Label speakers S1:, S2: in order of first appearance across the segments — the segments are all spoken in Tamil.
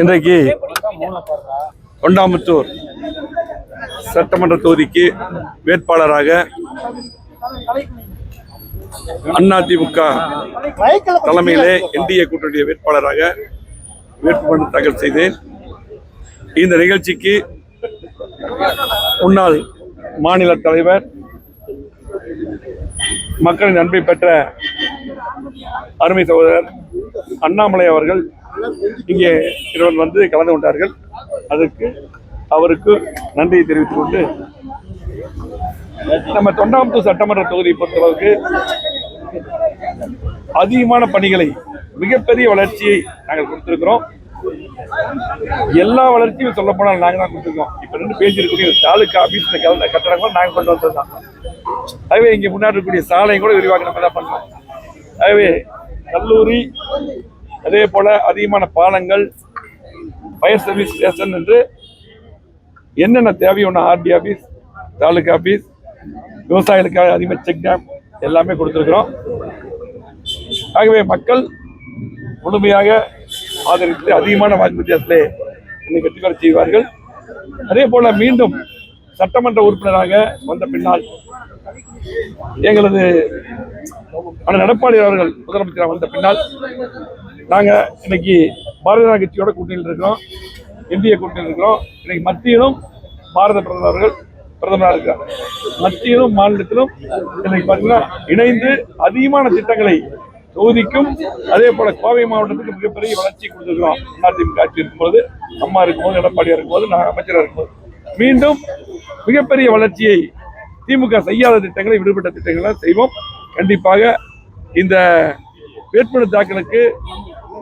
S1: இன்றைக்கு தொண்டாமுத்தூர் சட்டமன்ற தொகுதிக்கு வேட்பாளராக அதிமுக தலைமையிலே என்டிஏ கூட்டணி வேட்பாளராக வேட்புமனு தாக்கல் செய்தேன். இந்த நிகழ்ச்சிக்கு முன்னாள் மாநில தலைவர், மக்களின் அன்பை பெற்ற அருமை சகோதரர் அண்ணாமலை அவர்கள் இங்கே இருவர் வந்து கலந்து கொண்டார்கள். அதற்கு அவருக்கு நன்றியை தெரிவித்துக் கொண்டு, நம்ம தொண்டாமுத்தூர் சட்டமன்ற தொகுதியை பொறுத்தளவுக்கு அதிகமான பணிகளை, மிகப்பெரிய வளர்ச்சியை நாங்கள் கொடுத்திருக்கிறோம். எல்லா வளர்ச்சியும் சொல்ல போனால் நாங்கள் தான் கொடுத்துருக்கோம். இப்ப ரெண்டு பேசியிருக்கக்கூடிய தாலுக்கா ஆபீஸ் கட்டடங்களும் நாங்கள் கொண்டு வந்ததுதான். ஆகவே இங்கே முன்னாடி இருக்கக்கூடிய சாலையும் கூட விரிவாக நம்ம தான் பண்ணோம். ஆகவே கல்லூரி, அதே போல அதிகமான பாலங்கள், ஃபயர் சர்வீஸ் ஸ்டேஷன் என்று என்னென்ன தேவையோ ஆர்டி ஆபீஸ், தாலுக்கா ஆபீஸ், விவசாயிகளுக்காக அதிகமாக செக் டேம் எல்லாமே கொடுத்துருக்கிறோம். ஆகவே மக்கள் முழுமையாக ஆதரித்து அதிகமான வாக்கு வித்தியாசத்திலே இன்னைக்கு வெற்றி பெற செய்வார்கள். அதே போல மீண்டும் சட்டமன்ற உறுப்பினராக வந்த பின்னால் எங்களது எடப்பாடி அவர்கள் முதலமைச்சராக வந்த பின்னால் நாங்கள் இன்னைக்கு பாரதிய ஜனதா கட்சியோட கூட்டணியில் இருக்கிறோம், இந்திய கூட்டணியில் இருக்கிறோம். இன்னைக்கு மத்தியிலும் பாரத பிரதமர் அவர்கள் பிரதமராக இருக்கிறார். மத்தியிலும் மாநிலத்திலும் இன்னைக்கு பார்த்தீங்கன்னா இணைந்து அதிகமான திட்டங்களை தொகுதிக்கும், அதே போல கோவை மாவட்டத்துக்கு மிகப்பெரிய வளர்ச்சி கொடுத்துருக்கிறோம். அதிமுக ஆட்சி இருக்கும்போது, அம்மா இருக்கும்போது, எடப்பாடியா இருக்கும்போது, நான் அமைச்சராக இருக்கும்போது மீண்டும் மிகப்பெரிய வளர்ச்சியை, திமுக செய்யாத திட்டங்களை, விடுபட்ட திட்டங்களை செய்வோம். கண்டிப்பாக இந்த வேட்புமனு தாக்கலுக்கு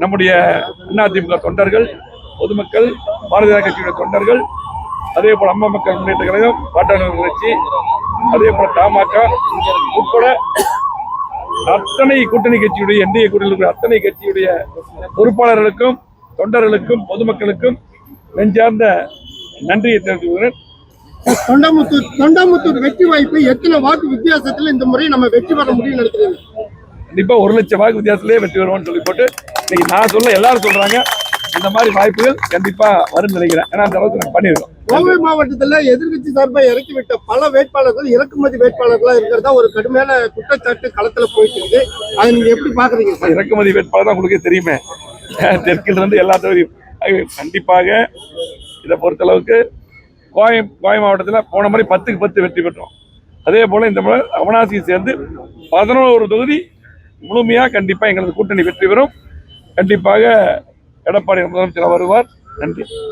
S1: நம்முடைய அதிமுக தொண்டர்கள், பொதுமக்கள், பாரதிய ஜனதா கட்சியுடைய தொண்டர்கள், அதே போல அம்மா மக்கள் முன்னேற்ற கழகம், பாட்டாளர் கட்சி, அதே போல தமாக உட்பட அத்தனை கூட்டணி கட்சியுடைய, என்டிஏ கூட்டணியில் அத்தனை கட்சியுடைய பொறுப்பாளர்களுக்கும், தொண்டர்களுக்கும், பொதுமக்களுக்கும் நெஞ்சார்ந்த நன்றியை தெரிவித்துக்கிறேன்.
S2: தொண்டாமுத்தூர் வெற்றி வாய்ப்பு எத்தனை வாக்கு வித்தியாசத்தில் இந்த முறை நம்ம வெற்றி பெற முடியும் நினைக்கிறீங்க?
S1: கண்டிப்பா 1 லட்சம் வாக்கு வித்தியாசத்திலே வெற்றி வருவோம்னு சொல்லி போட்டு இன்னைக்கு நான் சொல்ல எல்லாரும் சொல்றாங்க. இந்த மாதிரி வாய்ப்புகள் கண்டிப்பா வரும் நினைக்கிறேன். ஏன்னா அந்த அளவுக்கு நாங்கள் பண்ணிருக்கோம்.
S2: கோவை மாவட்டத்தில் எதிர்கட்சி சார்பாக இறக்கிவிட்ட பல வேட்பாளர்கள் இறக்குமதி வேட்பாளர்களா இருக்கிறதா ஒரு கடுமையான குற்றச்சாட்டு களத்துல போயிட்டு இருக்கு. அதை நீங்க எப்படி பாக்குறீங்க?
S1: இறக்குமதி வேட்பாளர் தான் உங்களுக்கே தெரியுமே, தெற்கில் இருந்து எல்லா தொகுதியும். கண்டிப்பாக இதை பொறுத்தளவுக்கு கோவை மாவட்டத்தில் போன முறை 10க்கு 10 வெற்றி பெற்றோம். அதே போல இந்த முறை அவனாசியை சேர்ந்து 11 தொகுதி முழுமையாக கண்டிப்பா எங்களது கூட்டணி வெற்றி பெறும். கண்டிப்பாக எடப்பாடி முதலமைச்சர் வருவார். நன்றி.